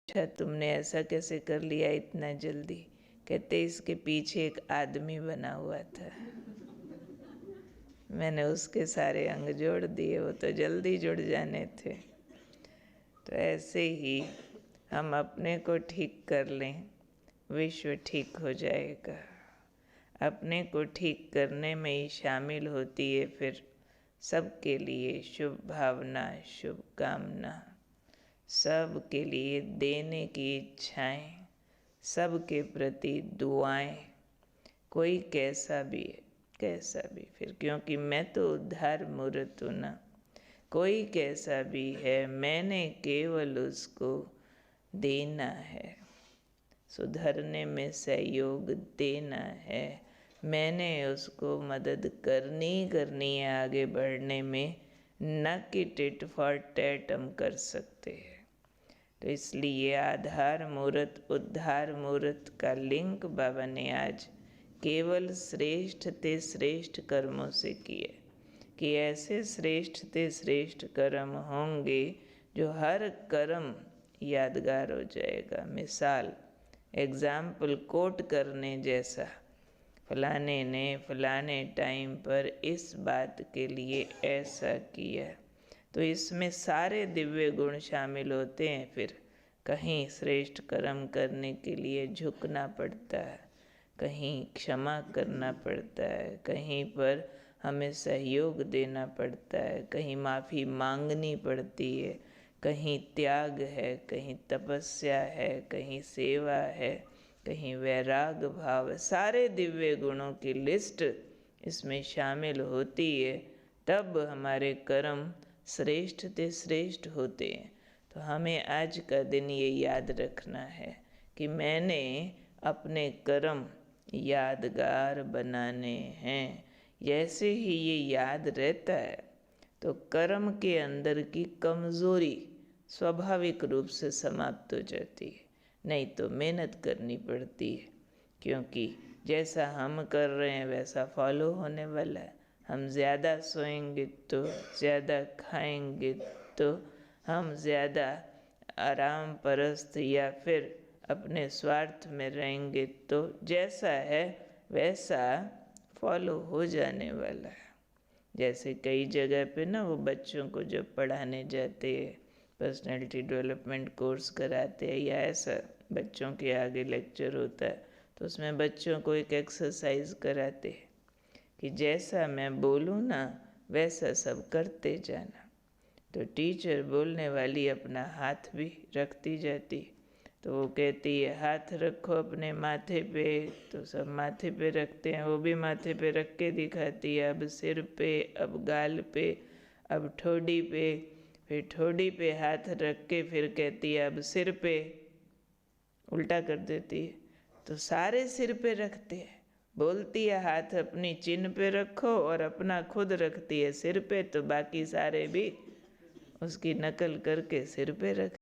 पूछा तुमने ऐसा कैसे कर लिया इतना जल्दी? कहते इसके पीछे एक आदमी बना हुआ था, मैंने उसके सारे अंग जोड़ दिए, वो तो जल्दी जुड़ जाने थे। तो ऐसे ही हम अपने को ठीक कर लें, विश्व ठीक हो जाएगा। अपने को ठीक करने में ही शामिल होती है फिर सबके लिए शुभ भावना, शुभकामना, सबके लिए देने की इच्छाएं, सबके प्रति दुआएं, कोई कैसा भी फिर, क्योंकि मैं तो उद्धार मूर्त हूँ ना। कोई कैसा भी है, मैंने केवल उसको देना है, सुधरने में सहयोग देना है। मैंने उसको मदद करनी है आगे बढ़ने में, न कि टिट फॉर टैट हम कर सकते हैं। तो इसलिए आधार मूर्त उद्धार मूर्त का लिंक बाबा ने आज केवल श्रेष्ठ ते श्रेष्ठ कर्मों से किए, कि ऐसे श्रेष्ठ ते श्रेष्ठ कर्म होंगे जो हर कर्म यादगार हो जाएगा। मिसाल, एग्जाम्पल कोट करने जैसा, फलाने ने फलाने टाइम पर इस बात के लिए ऐसा किया, तो इसमें सारे दिव्य गुण शामिल होते हैं। फिर कहीं श्रेष्ठ कर्म करने के लिए झुकना पड़ता है, कहीं क्षमा करना पड़ता है, कहीं पर हमें सहयोग देना पड़ता है, कहीं माफ़ी मांगनी पड़ती है, कहीं त्याग है, कहीं तपस्या है, कहीं सेवा है, कहीं वैराग भाव है। सारे दिव्य गुणों की लिस्ट इसमें शामिल होती है, तब हमारे कर्म श्रेष्ठ ते श्रेष्ठ होते हैं। तो हमें आज का दिन ये याद रखना है कि मैंने अपने कर्म यादगार बनाने हैं। जैसे ही ये याद रहता है तो कर्म के अंदर की कमज़ोरी स्वाभाविक रूप से समाप्त हो जाती है। नहीं तो मेहनत करनी पड़ती है, क्योंकि जैसा हम कर रहे हैं वैसा फॉलो होने वाला है। हम ज़्यादा सोएंगे तो, ज़्यादा खाएंगे तो, हम ज़्यादा आराम परस्त या फिर अपने स्वार्थ में रहेंगे तो जैसा है वैसा फॉलो हो जाने वाला है। जैसे कई जगह पे ना वो बच्चों को जब पढ़ाने जाते हैं, पर्सनैलिटी डेवलपमेंट कोर्स कराते हैं या ऐसा बच्चों के आगे लेक्चर होता है, तो उसमें बच्चों को एक एक्सरसाइज कराते हैं कि जैसा मैं बोलूँ ना वैसा सब करते जाना। तो टीचर बोलने वाली अपना हाथ भी रखती जाती, तो वो कहती है हाथ रखो अपने माथे पे, तो सब माथे पे रखते हैं, वो भी माथे पे रख के दिखाती है। अब सिर पे, अब गाल पे, अब ठोड़ी पे, फिर ठोड़ी पे हाथ रख के फिर कहती है अब सिर पे, उल्टा कर देती है। तो सारे सिर पे रखते हैं, बोलती है हाथ अपनी चिन्ह पे रखो और अपना खुद रखती है सिर पे, तो बाकी सारे भी उसकी नकल करके सिर पे रख